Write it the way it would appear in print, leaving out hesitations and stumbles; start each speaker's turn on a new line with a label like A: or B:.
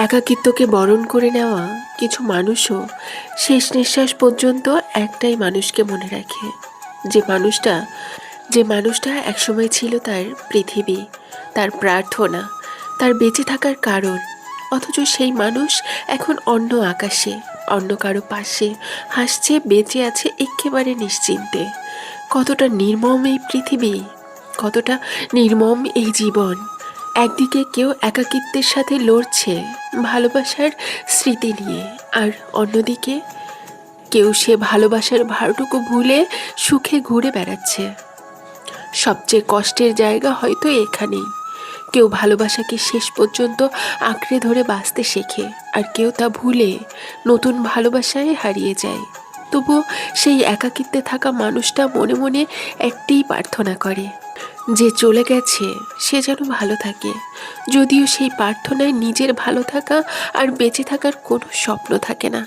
A: একাকিত্বকে বরণ করে নেওয়া কিছু মানুষও শেষ নিঃশ্বাস পর্যন্ত একটাই মানুষকে মনে রাখে, যে মানুষটা যে মানুষটা একসময় ছিল তার পৃথিবী, তার প্রার্থনা, তার বেঁচে থাকার কারণ। অথচ সেই মানুষ এখন অন্য আকাশে, অন্য কারো পাশে হাসছে, বেঁচে আছে একেবারে নিশ্চিন্তে। কতটা নির্মম এই পৃথিবী, কতটা নির্মম এই জীবন। একদিকে কেউ একাকিত্বের সাথে লড়ছে ভালোবাসার স্মৃতি নিয়ে, আর অন্যদিকে কেউ সে ভালোবাসার ভারটুকু ভুলে সুখে ঘুরে বেড়াচ্ছে। সবচেয়ে কষ্টের জায়গা হয়তো এখানেই। কেউ ভালোবাসাকে শেষ পর্যন্ত আঁকড়ে ধরে বাঁচতে শেখে, আর কেউ তা ভুলে নতুন ভালোবাসায় হারিয়ে যায়। তবুও সেই একাকিত্বে থাকা মানুষটা মনে মনে একটিই প্রার্থনা করে, যে চলে গেছে সে যেন ভালো থাকে। যদিও সেই প্রার্থনায় নিজের ভালো থাকা আর বেঁচে থাকার কোনো স্বপ্ন থাকে না।